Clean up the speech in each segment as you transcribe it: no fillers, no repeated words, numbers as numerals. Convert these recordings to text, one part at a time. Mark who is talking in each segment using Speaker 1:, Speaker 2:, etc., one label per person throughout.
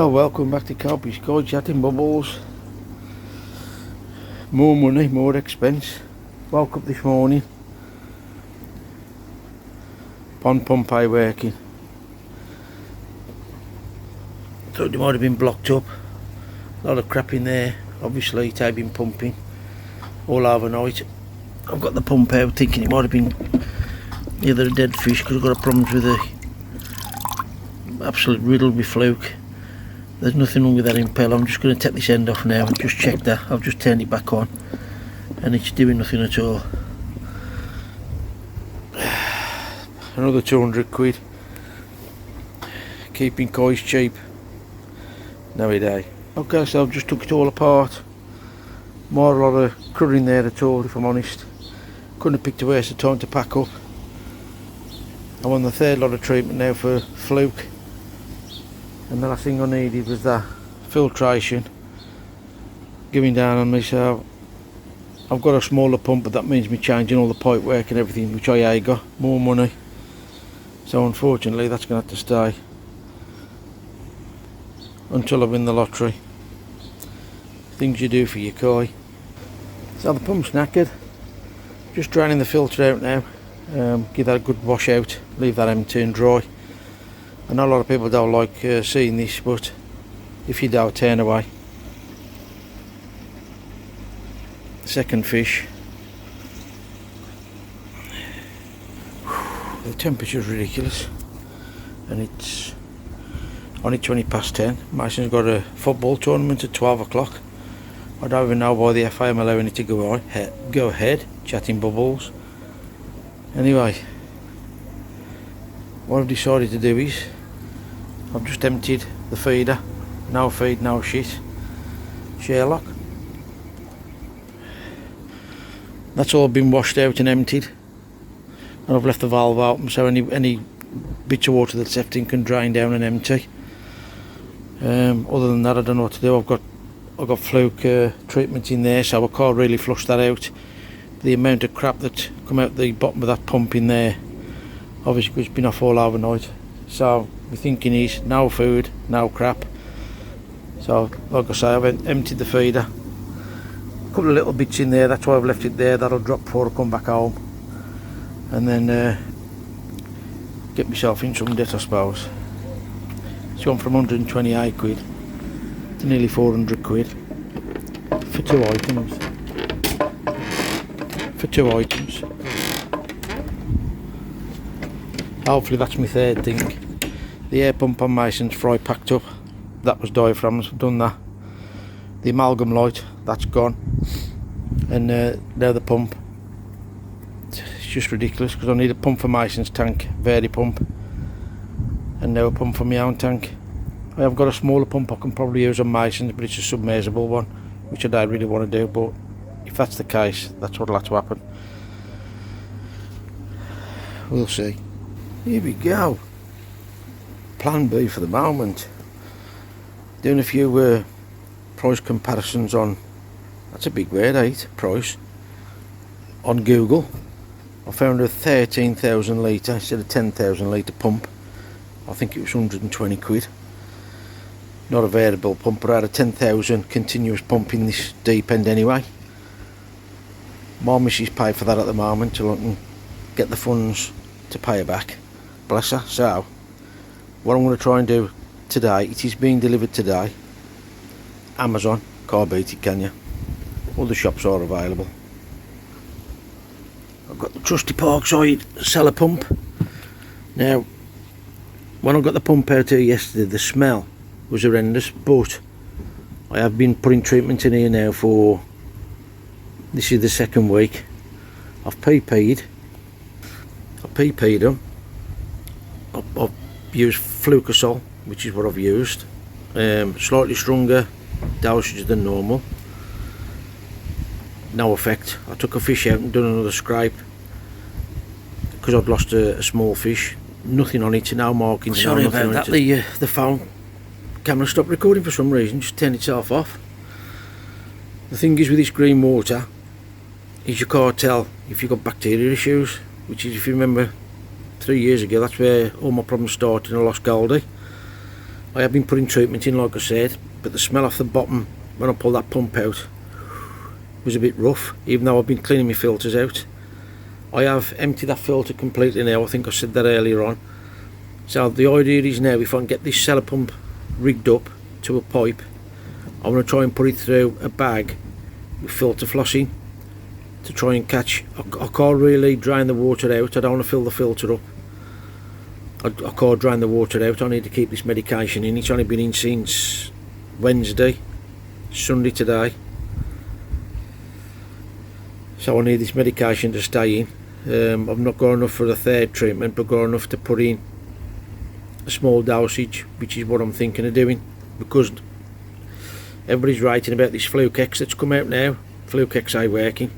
Speaker 1: Well, welcome back to Copy's Sky Chatting Bubbles. More money, more expense. Woke up this morning. Pond pump working. Thought it might have been blocked up. A lot of crap in there. Obviously it's been pumping all overnight. I've got the pump out thinking it might have been either a dead fish because I've got problems with the absolute riddle with fluke. There's nothing wrong with that impel. I'm just going to take this end off now and just check that. I've just turned it back on and it's doing nothing at all. Another 200 quid. Keeping coys cheap nowadays. Okay, so I've just took it all apart. More a lot of crud in there at all, if I'm honest. Couldn't have picked a worse time to pack up. I'm on the third lot of treatment now for fluke. And the last thing I needed was that filtration giving down on me, so I've got a smaller pump, but that means me changing all the pipe work and everything, which I got more money. So unfortunately that's going to have to stay until I win the lottery. Things you do for your koi. So the pump's knackered. Just draining the filter out now. Give that a good wash out, leave that empty and dry. I know a lot of people don't like seeing this, but if you don't, turn away. Second fish. The temperature's ridiculous and it's only 20 past 10. Mason's got a football tournament at 12 o'clock. I don't even know why the FA am allowing it to go ahead, chatting bubbles. Anyway, what I've decided to do is I've just emptied the feeder. No feed, no shit. Sherlock. That's all been washed out and emptied. And I've left the valve open so any bits of water that's left in can drain down and empty. Other than that, I don't know what to do. I've got fluke treatment in there, so I can't really flush that out. The amount of crap that come out the bottom of that pump in there, obviously it's been off all overnight. So my thinking is no food, no crap. So like I say, I've emptied the feeder. A couple of little bits in there, that's why I've left it there. That'll drop before I come back home. And then get myself in some debt, I suppose. It's gone from 128 quid to nearly 400 quid for two items. Hopefully that's my third thing. The air pump on Mason's fry packed up. That was diaphragms, I've done that. The amalgam light, that's gone. And now the pump. It's just ridiculous because I need a pump for Mason's tank, Verdi pump. And now a pump for my own tank. I have got a smaller pump I can probably use on Mason's, but it's a submersible one, which I don't really want to do, but if that's the case, that's what'll have to happen. We'll see. Here we go. Plan B for the moment. Doing a few price comparisons on, that's a big word, price, on Google. I found a 13,000 litre instead of 10,000 litre pump. I think it was 120 quid. Not a variable pump, but I had a 10,000 continuous pump in this deep end anyway. My missus paid for that at the moment till I can get the funds to pay her back. Bless her. So, what I'm going to try and do today, it is being delivered today. Amazon, can't beat it, can you? All the shops are available. I've got the trusty Parkside cellar pump. Now, when I got the pump out here yesterday, the smell was horrendous, but I have been putting treatment in here now for, this is the second week. I've PP'd them. I've used Flucosol, which is what I've used. Slightly stronger dosage than normal. No effect. I took a fish out and done another scrape because I'd lost a small fish. Nothing on it, no markings. Sorry about that. The phone camera stopped recording for some reason, just turned itself off. The thing is with this green water is you can't tell if you've got bacteria issues, which is, if you remember 3 years ago, that's where all my problems started and I lost Goldie. I have been putting treatment in, like I said, but the smell off the bottom when I pulled that pump out was a bit rough, even though I've been cleaning my filters out. I have emptied that filter completely now. I think I said that earlier on. So the idea is now, if I can get this cellar pump rigged up to a pipe, I'm going to try and put it through a bag with filter flossing to try and catch. I can't really drain the water out. I don't want to fill the filter up. I can't drain the water out. I need to keep this medication in. It's only been in since Wednesday, Sunday today. So I need this medication to stay in. I've not got enough for the third treatment, but got enough to put in a small dosage, which is what I'm thinking of doing, because everybody's writing about this Fluke X that's come out now. Fluke X ain't working.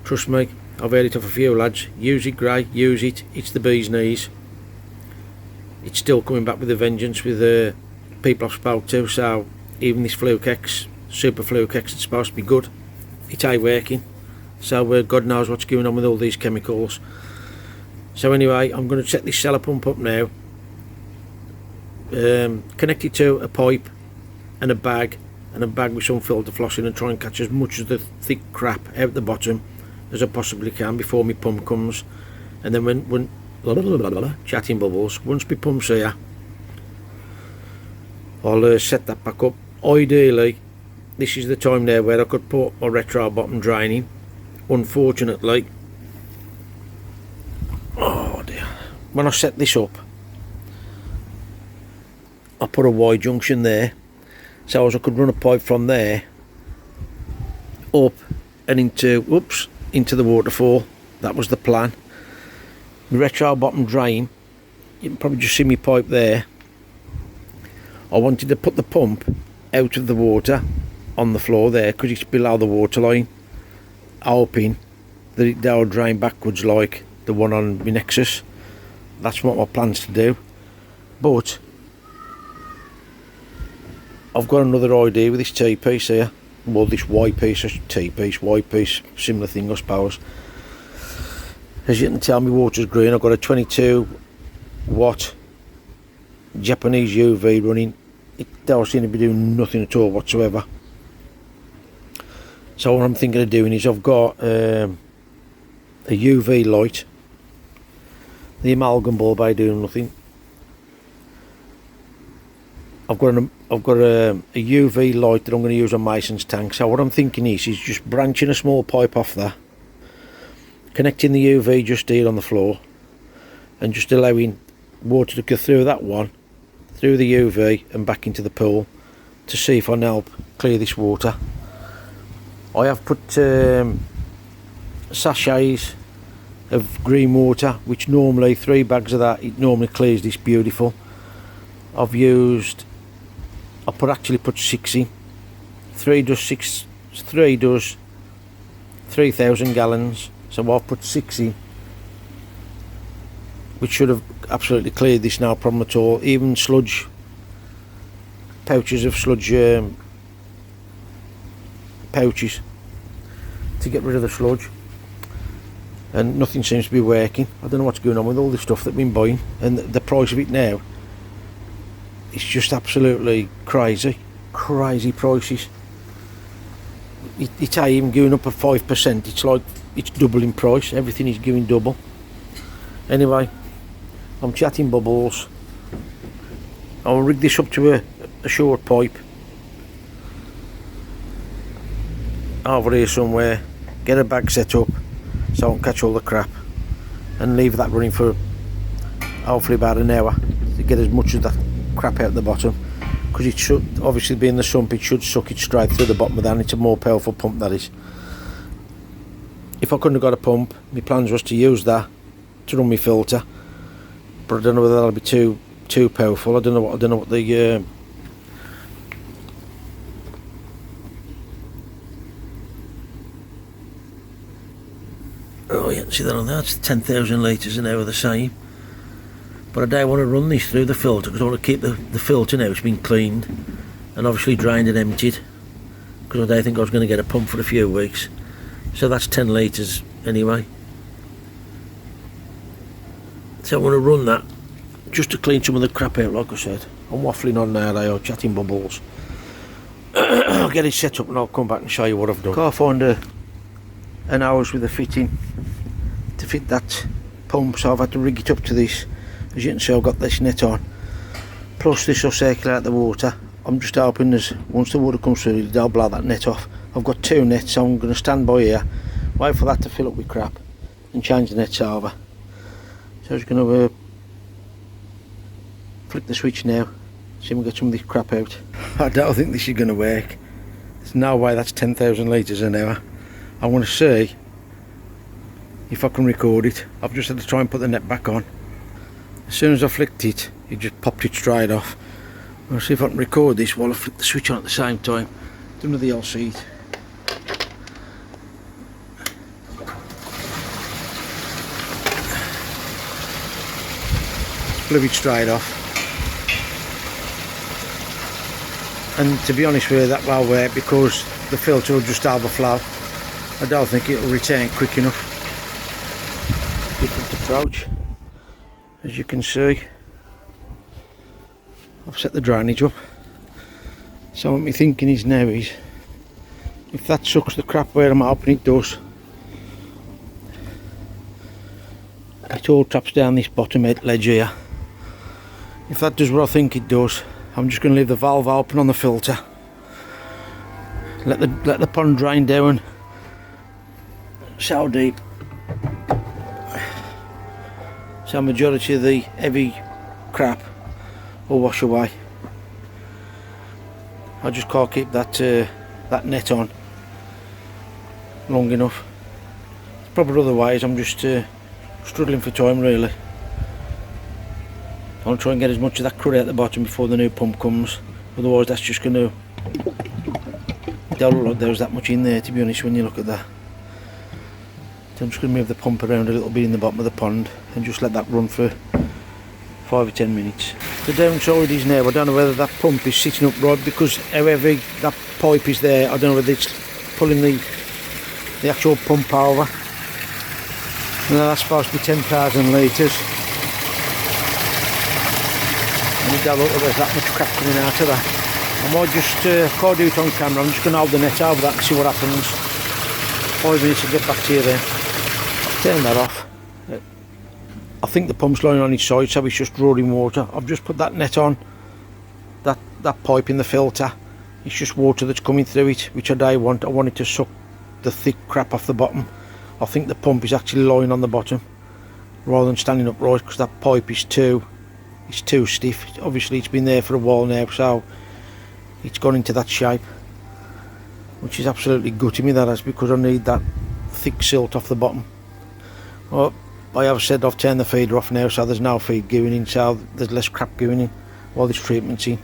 Speaker 1: Trust me, I've heard it off a few lads. Use it, Gray, use it. It's the bee's knees. It's still coming back with a vengeance with the people I've spoke to. So even this Fluke X, Super Fluke X, it's supposed to be good, it ain't working. So God knows what's going on with all these chemicals. So anyway, I'm going to set this cellar pump up now, connect it to a pipe and a bag with some filter flossing, and try and catch as much of the thick crap out the bottom as I possibly can before my pump comes. And then when chatting bubbles, once my pump's here, I'll set that back up. Ideally, this is the time there where I could put my retro bottom drain in. Unfortunately, oh dear, when I set this up, I put a Y junction there, so as I could run a pipe from there up and into the waterfall. That was the plan. The retro bottom drain, you can probably just see my pipe there. I wanted to put the pump out of the water on the floor there, because it's below the water line, hoping that they'll drain backwards like the one on my Nexus. That's what my plan's to do. But I've got another idea with this T-piece here. Well, this Y-piece, T-piece, Y-piece, similar thing I suppose. As you can tell, my water's green. I've got a 22 watt Japanese UV running. It don't seem to be doing nothing at all whatsoever. So what I'm thinking of doing is, I've got a UV light, the amalgam bulb ain't doing nothing. I've got a UV light that I'm going to use on Mason's tank. So what I'm thinking is just branching a small pipe off that, connecting the UV just here on the floor, and just allowing water to go through that one, through the UV and back into the pool, to see if I can help clear this water. I have put sachets of green water, which normally 3 bags of that, it normally clears this beautiful. I put 6 in. 3 does 3,000 gallons, so I've put 6 in, which should have absolutely cleared this, no problem at all. Even sludge, pouches of sludge pouches to get rid of the sludge, and nothing seems to be working. I don't know what's going on with all this stuff that I've been buying, and the price of it now, it's just absolutely crazy prices. It ain't even going up at 5%. It's like it's double in price. Everything is going double. Anyway, I'm chatting bubbles. I'll rig this up to a short pipe over here somewhere, get a bag set up so I can catch all the crap, and leave that running for hopefully about an hour to get as much of that crap out the bottom, because it should, obviously being the sump, it should suck it straight through the bottom of that, and it's a more powerful pump, that is. If I couldn't have got a pump, my plans was to use that to run my filter, but I don't know whether that'll be too powerful. I don't know what the oh, you can see that on there. It's 10,000 litres an hour the same. But I don't want to run this through the filter, because I want to keep the filter now. It's been cleaned and obviously drained and emptied, because I don't think I was going to get a pump for a few weeks. So that's 10 litres anyway. So I want to run that just to clean some of the crap out, like I said. I'm waffling on now, or chatting bubbles. I'll get it set up and I'll come back and show you what I've done. Can't find an hours with a fitting to fit that pump, so I've had to rig it up to this. As you can see, I've got this net on, plus this will circulate the water. I'm just hoping there's, once the water comes through, they'll blow that net off. I've got 2 nets, so I'm going to stand by here, wait for that to fill up with crap and change the nets over. So I'm just going to flick the switch now, see if we can get some of this crap out. I don't think this is going to work. There's no way that's 10,000 litres an hour. I want to see if I can record it. I've just had to try and put the net back on. As soon as I flicked it, it just popped it straight off. I'll see if I can record this while I flick the switch on at the same time. Don't know the I'll see it. Blew it straight off. And to be honest with you, that will work because the filter will just overflow. I don't think it'll return quick enough. Different approach. As you can see, I've set the drainage up. So what my thinking is now is, if that sucks the crap where I'm hoping it does, it all traps down this bottom ledge here. If that does what I think it does, I'm just going to leave the valve open on the filter, let the pond drain down so deep, so majority of the heavy crap will wash away. I just can't keep that net on long enough. Probably other ways, I'm just struggling for time really. I'll try and get as much of that crud out the bottom before the new pump comes, otherwise that's just going to, it don't look like there's that much in there, to be honest, when you look at that. So I'm just going to move the pump around a little bit in the bottom of the pond and just let that run for 5 or 10 minutes. The downside is now, I don't know whether that pump is sitting up right, because however that pipe is there, I don't know whether it's pulling the actual pump over. Now that's supposed to be 10,000 litres. And it don't look like there's that much crap coming out of that. I might just, can't do it on camera, I'm just going to hold the net over that and see what happens. 5 minutes to get back to you then. Turn that off. I think the pump's lying on its side, so it's just drawing water. I've just put that net on, that pipe in the filter. It's just water that's coming through it, which I don't want. I want it to suck the thick crap off the bottom. I think the pump is actually lying on the bottom rather than standing upright, because that pipe is too stiff. Obviously it's been there for a while now, so it's gone into that shape, which is absolutely gutting me, that is, because I need that thick silt off the bottom. Well, I have said I've turned the feeder off now, so there's no feed going in, so there's less crap going in while this treatment's in.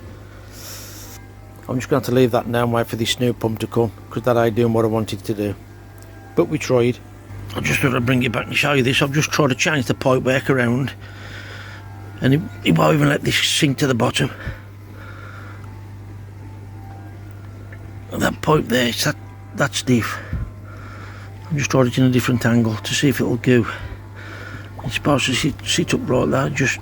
Speaker 1: I'm just going to have to leave that now and wait for this new pump to come, because that ain't doing what I wanted to do. But we tried. I just thought I'd bring you back and show you this. I've just tried to change the pipe work around, and it won't even let this sink to the bottom. And that pipe there, it's that stiff. I've just tried it in a different angle to see if it'll go. It's supposed to sit up like that, just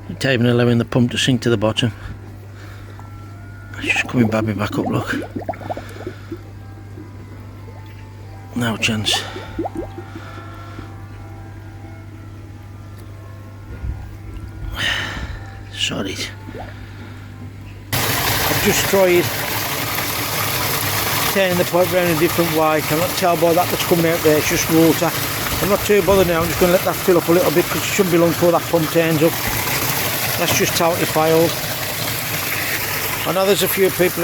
Speaker 1: it's even allowing the pump to sink to the bottom. It's just coming back up, look. No chance. Sorry. I've just tried turning the pipe around in a different way. Cannot tell by that that's coming out there, it's just water. I'm not too bothered now, I'm just going to let that fill up a little bit, because it shouldn't be long before that pump turns up. That's just totally failed. I know there's a few people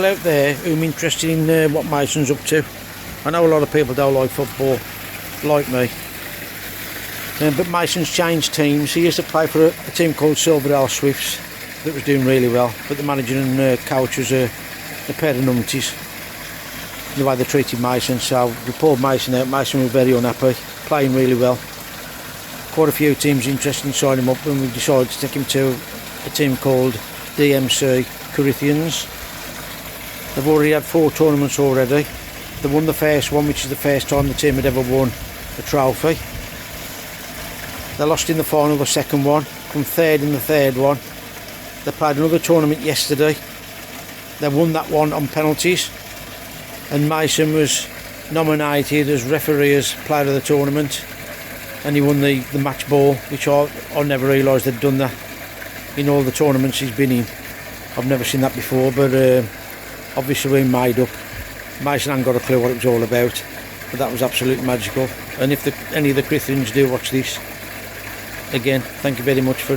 Speaker 1: out there who're interested in what Mason's up to. I know a lot of people don't like football, like me. But Mason's changed teams. He used to play for a team called Silverdale Swifts that was doing really well, but the manager and coach was a pair of numpties, the way they treated Mason. So we pulled Mason out. Mason was very unhappy, playing really well. Quite a few teams interested in signing him up, and we decided to take him to a team called DMC Corinthians. They've already had 4 tournaments already. They won the first one, which is the first time the team had ever won a trophy. They lost in the final, the second one, come third in the third one. They played another tournament yesterday. They won that one on penalties, and Mason was nominated as referee as player of the tournament, and he won the match ball, which I never realised they'd done that in all the tournaments he's been in. I've never seen that before, but obviously we made up. Mason hadn't got a clue what it was all about, but that was absolutely magical. And if any of the Christians do watch this, again, thank you very much for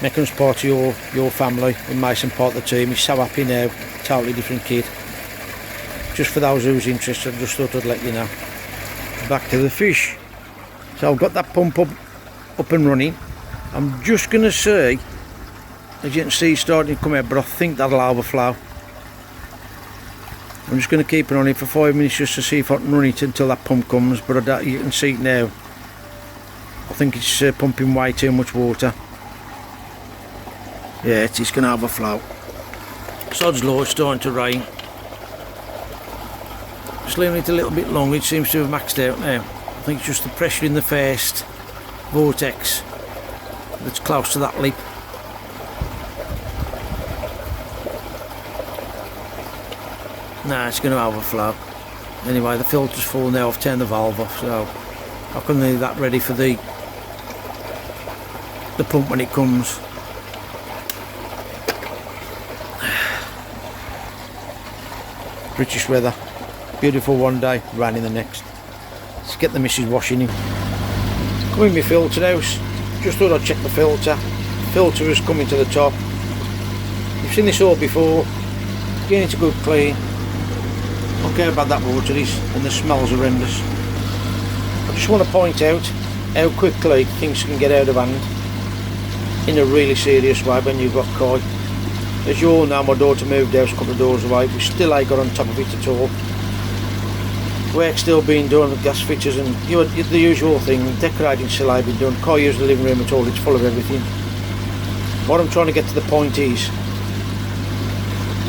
Speaker 1: making us part of your family, and Mason part of the team. He's so happy now, totally different kid. Just for those who's interested, I just thought I'd let you know. Back to the fish. So I've got that pump up and running. I'm just going to see, as you can see, it's starting to come out, but I think that'll overflow. I'm just going to keep it on it for 5 minutes just to see if I can run it until that pump comes, but you can see it now. I think it's pumping way too much water. Yeah, it's going to overflow. Sod's law, it's starting to rain. Just leaving it a little bit long, it seems to have maxed out now. I think it's just the pressure in the first vortex that's close to that lip. Nah, it's going to overflow. Anyway, the filter's full now, I've turned the valve off, so I can leave that ready for the pump when it comes. British weather, beautiful one day, rain in the next. Let's get the missus washing him. Come in my filter house, just thought I'd check the filter. Filter is coming to the top. You've seen this all before, getting it a good clean. I don't care about that water is, and the smell's horrendous. I just want to point out how quickly things can get out of hand in a really serious way when you've got koi. As you all know, my daughter moved house a couple of doors away. We still ain't got on top of it at all. Work's still being done with gas fitters and the usual thing. Decorating still ain't been done. Can't use the living room at all, it's full of everything. What I'm trying to get to the point is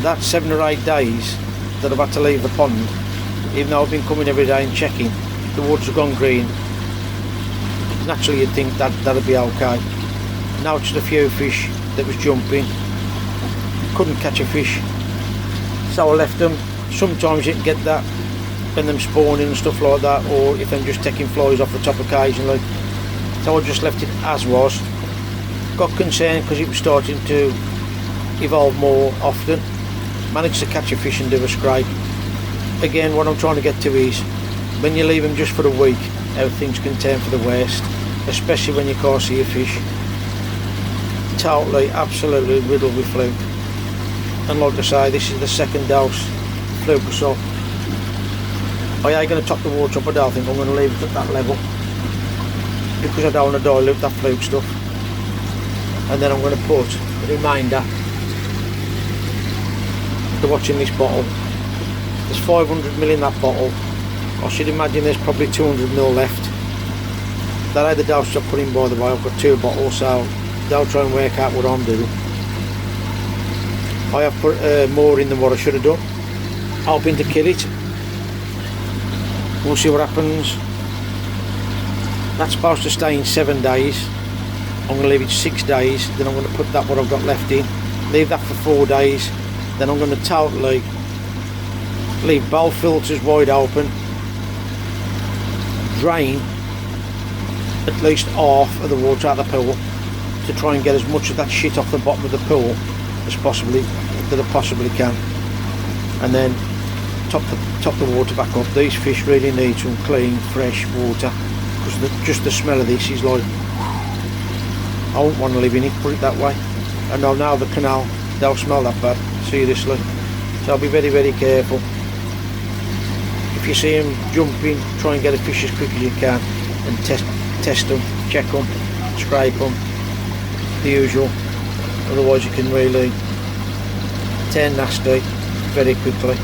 Speaker 1: that 7 or 8 days that I've had to leave the pond, even though I've been coming every day and checking, the water's gone green. Naturally you'd think that'd be okay. Now it's just a few fish that was jumping. Couldn't catch a fish, so I left them. Sometimes you can get that when them spawning and stuff like that, or if I'm just taking flies off the top occasionally. So I just left it as was. Got concerned because it was starting to evolve more often. Managed to catch a fish and do a scrape. Again, what I'm trying to get to is when you leave them just for a week, how things can turn for the worst, especially when you can't see a fish. Totally, absolutely riddled with fluke. And like I say, this is the second dose fluke or so. I ain't going to top the water up, I don't think. I'm going to leave it at that level because I don't want to dilute that fluke stuff. And then I'm going to put a reminder to watching this bottle. There's 500ml in that bottle. I should imagine there's probably 200ml left. That ain't the dose I've put in, by the way. I've got 2 bottles, so they'll try and work out what I'm doing. I have put more in than what I should have done, hoping to kill it. We'll see what happens. That's supposed to stay in 7 days. I'm going to leave it 6 days, then I'm going to put that what I've got left in, leave that for 4 days, then I'm going to totally leave both filters wide open, drain at least half of the water out of the pool to try and get as much of that shit off the bottom of the pool as I possibly can, and then top the water back up. These fish really need some clean, fresh water because just the smell of this is like, I wouldn't want to live in it, put it that way. And now the canal, they'll smell that bad, seriously. So I'll be very, very careful. If you see them jumping, try and get a fish as quick as you can and test them, check them, scrape them, the usual. Otherwise you can really turn nasty very quickly.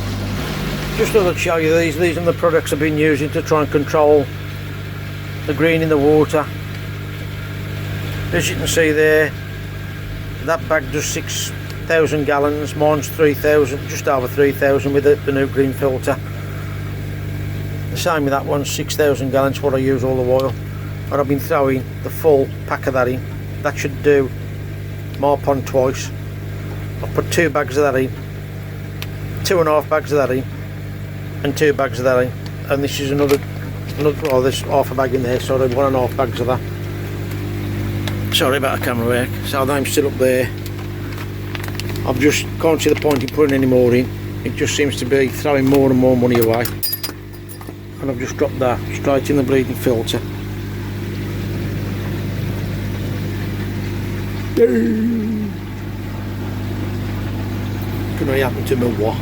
Speaker 1: Just thought I'd show you these are the products I've been using to try and control the green in the water. As you can see there, that bag does 6,000 gallons, mine's 3,000, just over 3,000 with the new green filter. The same with that one, 6,000 gallons, what I use all the while. and I've been throwing the full pack of that in. That should do my pond twice. I've put 2 bags of that in, 2.5 bags of that in, and 2 bags of that in, and this is another well, there's half a bag in there, so there's 1.5 bags of that. Sorry about the camera work. So I'm still up there. I just can't see the point in putting any more in. It just seems to be throwing more and more money away, and I've just dropped that straight in the bleeding filter. Could really happen to me what?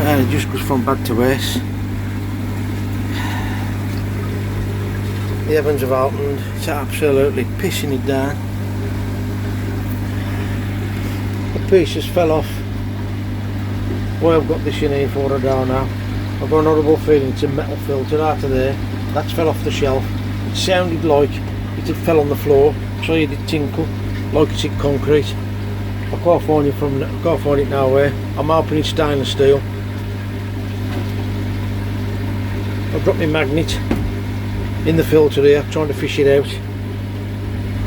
Speaker 1: It just goes from bad to worse. The heavens have opened. It's absolutely pissing it down. The piece just fell off. Why I've got this in here for, I don't know. I've got an horrible feeling it's a metal filter out of there. That's fell off the shelf. It sounded like it had fell on the floor, so it did tinkle like it's hit concrete. I can't find it nowhere. I'm hoping it's stainless steel. I've dropped my magnet in the filter here, trying to fish it out,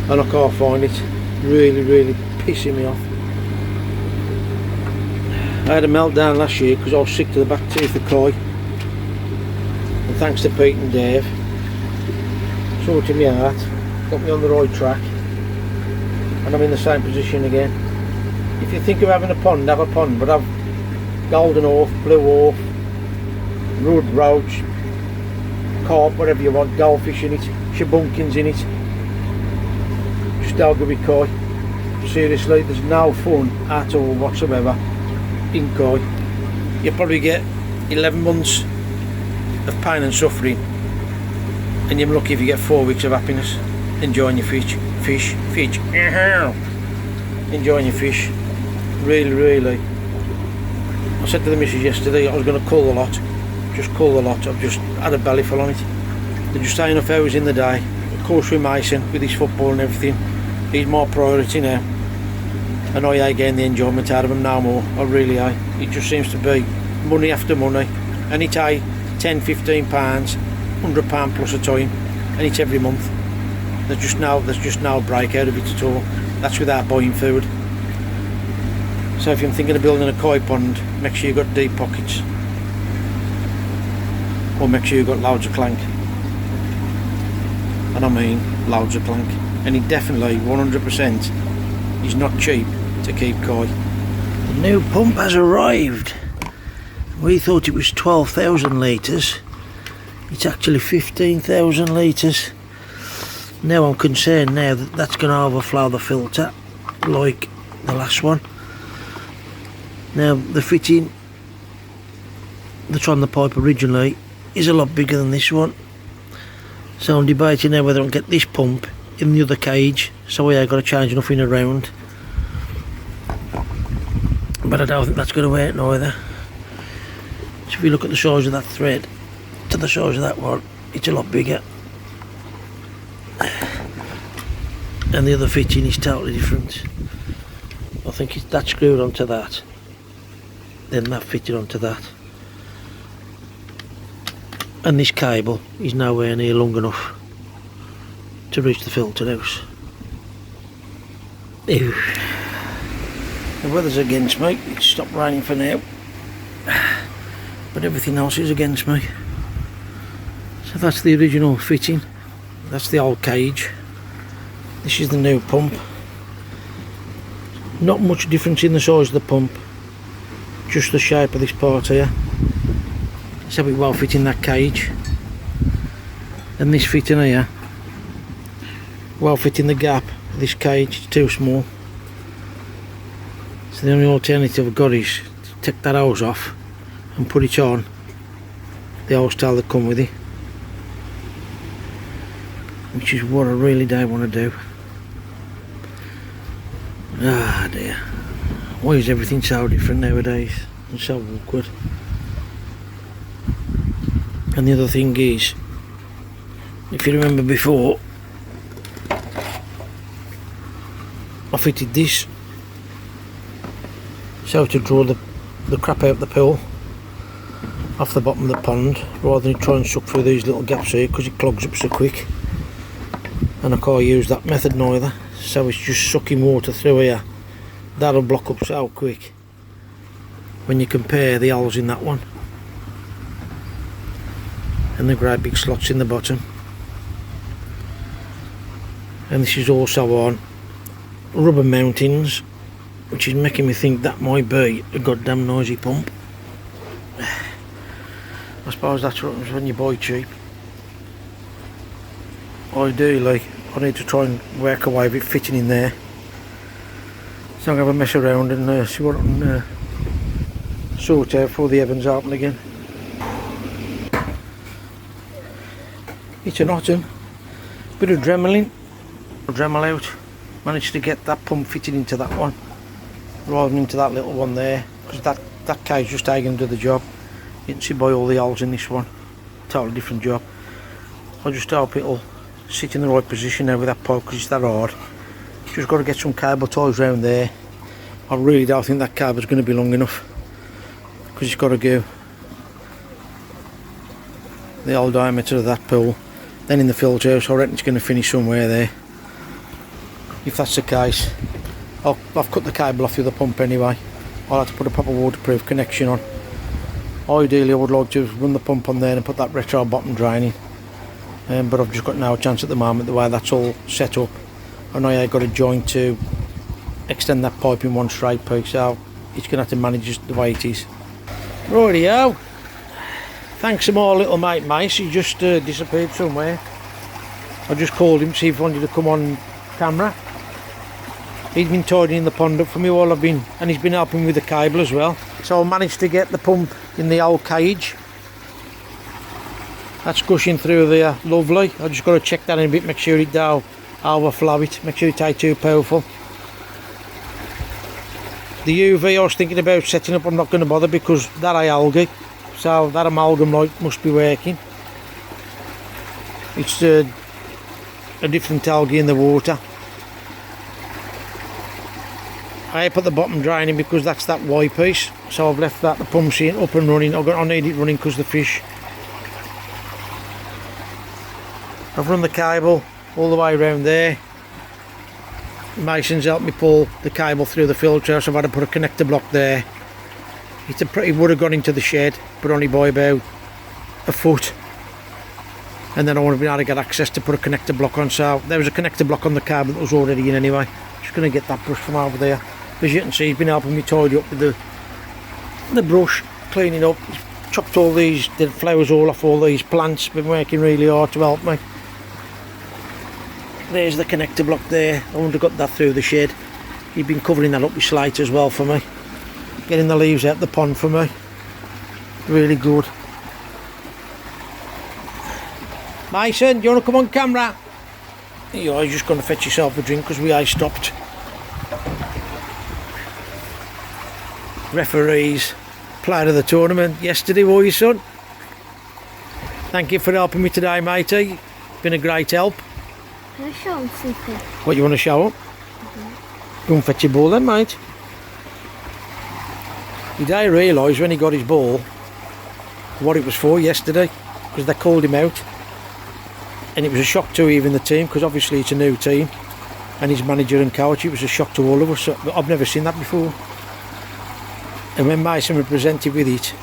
Speaker 1: and I can't find it. Really pissing me off. I had a meltdown last year because I was sick to the back teeth of koi, and thanks to Pete and Dave sorting me out, got me on the right track, and I'm in the same position again. If you think of having a pond, have a pond, but have golden orf, blue orf, rudd roach, carp, whatever you want, goldfish in it, shabunkins in it. Just don't give me koi. Seriously, there's no fun at all whatsoever in koi. You probably get 11 months of pain and suffering, and you're lucky if you get 4 weeks of happiness, enjoying your fish. Enjoying your fish. Really. I said to the missus yesterday I was going to cull the lot. Just cull the lot. I've just had a belly full on it. They're just staying enough hours in the day. Of course with Mason, with his football and everything, he's more priority now. And I ain't getting the enjoyment out of him no more. I really ain't. It just seems to be money after money. And it's £10, £15, £100 plus a time. And it's every month. There's just no break out of it at all. That's without buying food. So if you're thinking of building a koi pond, make sure you've got deep pockets. Or make sure you've got loads of clank. And I mean loads of clank. And it definitely 100% is not cheap to keep koi. The new pump has arrived. We thought it was 12,000 litres. It's actually 15,000 litres. Now I'm concerned now that that's going to overflow the filter like the last one. Now the fitting that's on the pipe originally is a lot bigger than this one, so I'm debating now whether I can get this pump in the other cage, so I ain't got to change nothing around. But I don't think that's going to work neither. So if you look at the size of that thread to the size of that one, it's a lot bigger, and the other fitting is totally different. I think it's that screwed onto that, then that fitted onto that, and this cable is nowhere near long enough to reach the filter house. Ew. The weather's against me. It's stopped raining for now, but everything else is against me. So that's the original fitting. That's the old cage. This is the new pump. Not much difference in the size of the pump, just the shape of this part here. It's a bit well fit in that cage, and this fitting here well fit in the gap of this cage. It's too small, so the only alternative I've got is to take that hose off and put it on the hose tail that come with it, which is what I really don't want to do. Ah dear, why is everything so different nowadays and so awkward? And the other thing is, if you remember before, I fitted this so to draw the crap out of the pool off the bottom of the pond, rather than try and suck through these little gaps here, because it clogs up so quick. and I can't use that method neither, so it's just sucking water through here. That'll block up so quick when you compare the holes in that one and the great big slots in the bottom. And this is also on rubber mountings, which is making me think that might be a goddamn noisy pump. I suppose that's what happens when you buy cheap. Ideally, I need to try and work away with it fitting in there. So I'm going to have a mess around and see what I can sort out before the ovens open again. It's an hot one. Bit of Dremel out. Managed to get that pump fitted into that one rather than into that little one there, because that cage just ain't going to do the job. You can see by all the holes in this one, totally different job. I just hope it'll sit in the right position now with that pipe, because it's that hard. Just got to get some cable ties around there. I really don't think that cable's going to be long enough, because it's got to go the whole diameter of that pool. Then in the filter house, I reckon it's going to finish somewhere there. If that's the case, I've cut the cable off the other pump anyway. I'll have to put a proper waterproof connection on. Ideally I would like to run the pump on there and put that retro bottom drain in, but I've just got no chance at the moment the way that's all set up. I know I've got a joint to extend that pipe in one straight piece, so it's going to have to manage just the way it is. Rightio. Thanks to my little mate Mace, he just disappeared somewhere. I just called him to see if he wanted to come on camera. He's been tidying the pond up for me while I've been, and he's been helping with the cable as well. So I managed to get the pump in the old cage. That's gushing through there, lovely. I just got to check that in a bit, make sure it don't overflow it, make sure it ain't too powerful. The UV I was thinking about setting up, I'm not going to bother because that ain't algae, so that amalgam light must be working. It's a different algae in the water. I put the bottom drain in because that's that white piece, so I've left that, the pump's in, up and running. I need it running because the fish. I've run the cable all the way around there. Mason's helped me pull the cable through the filter, so I've had to put a connector block there. It would have gone into the shed, but only by about a foot. And then I would have been able to get access to put a connector block on, so there was a connector block on the cable that was already in anyway. Just going to get that brush from over there. As you can see, he's been helping me tidy up with the brush, cleaning up. He's chopped all these dead flowers all off all these plants, been working really hard to help me. There's the connector block there. I wouldn't have got that through the shed. He's been covering that up with slate as well for me, getting the leaves out the pond for me. Really good. Mason, do you want to come on camera? You're just going to fetch yourself a drink because we ain't stopped. Referees, player of the tournament yesterday, were you, son? Thank you for helping me today, matey. Been a great help.
Speaker 2: Can I show him something?
Speaker 1: What, you want to show him? Go and fetch your ball then, mate. He didn't realise when he got his ball what it was for yesterday, because they called him out. And it was a shock to even the team, because obviously it's a new team, and his manager and coach, it was a shock to all of us. I've never seen that before. And when Mason was presented with it,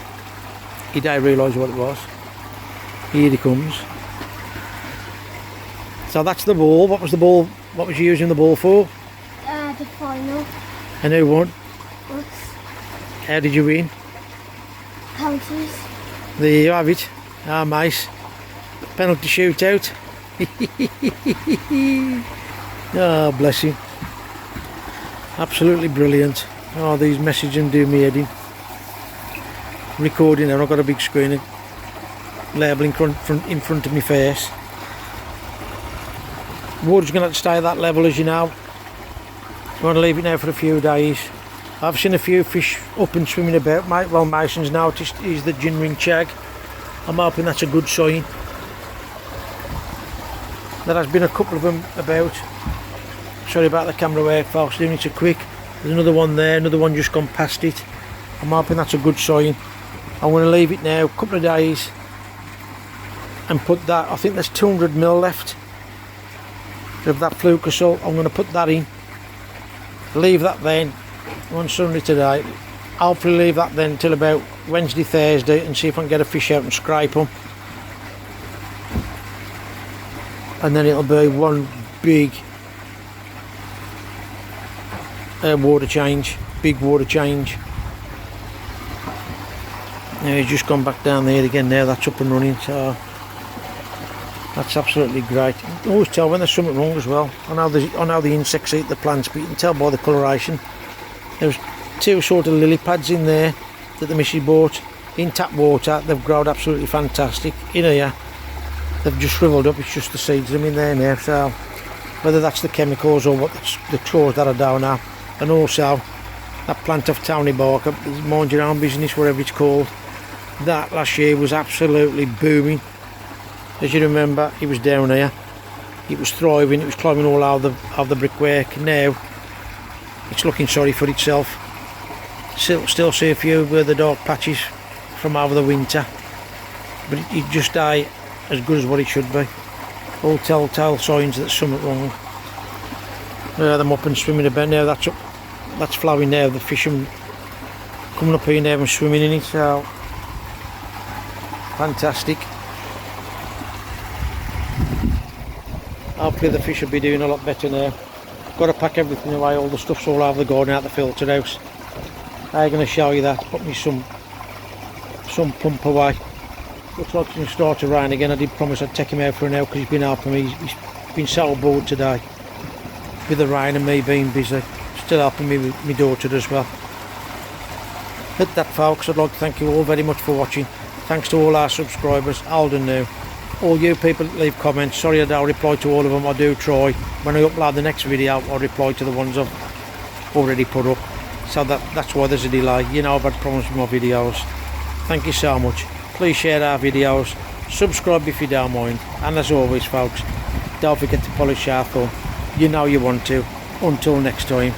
Speaker 1: he didn't realise what it was. Here he comes. So that's the ball. What was the ball? What was you using the ball for?
Speaker 2: The final.
Speaker 1: And who won?
Speaker 2: Us.
Speaker 1: How did you win?
Speaker 2: Counters.
Speaker 1: There you have it. Ah, Mace. Penalty shootout. Oh, bless him. Absolutely brilliant. Oh, these messaging do me head in. Recording now, I've got a big screen label in front of my face. Water's going to have to stay at that level, as you know. I'm going to leave it now for a few days. I've seen a few fish up and swimming about. Well, Mason's noticed is the gin ring shag. I'm hoping that's a good sign. There has been a couple of them about. Sorry about the camera work, folks, doing it so quick. There's another one there, another one just gone past it. I'm hoping that's a good sign. I'm going to leave it now a couple of days and put that, I think there's 200 ml left. of that flucasol. I'm going to put that in, leave that then on Sunday today. Hopefully leave that then till about Wednesday, Thursday, and see if I can get a fish out and scrape them. And then it'll be one big water change, big water change. Now he's just gone back down there again. Now that's up and running, so that's absolutely great. You can always tell when there's something wrong as well. I know the insects eat the plants, but you can tell by the coloration. There's two sort of lily pads in there that the missus bought in tap water. They've grown absolutely fantastic. In here they've just shriveled up. It's just the seeds them in there now, so whether that's the chemicals or what the chores that I don't know. And also that plant of Tony Barker, mind your own business, whatever it's called, that last year was absolutely booming. As you remember, it was down here, it was thriving, it was climbing all out of the brickwork. Now it's looking sorry for itself. Still see a few of the dark patches from over the winter, but it just ain't as good as what it should be. All telltale signs that something wrong. Them up and swimming about now. That's flowing now. The fish are coming up here now and swimming in it. So fantastic. Hopefully the fish will be doing a lot better now. Got to pack everything away. All the stuff's all over the garden out the filter house. I'm going to show you that. Put me some pump away. Looks like it's going to start to rain again. I did promise I'd take him out for an hour because he's been helping me. He's been so bored today with the rain and me being busy. Still helping me with my daughter as well. At that, folks, I'd like to thank you all very much for watching. Thanks to all our subscribers, old and new. All you people that leave comments, sorry I don't reply to all of them. I do try. When I upload the next video, I'll reply to the ones I've already put up. So that's why there's a delay. You know I've had problems with my videos. Thank you so much. Please share our videos, subscribe if you don't mind, and as always folks, don't forget to polish our thumb. You know you want to. Until next time.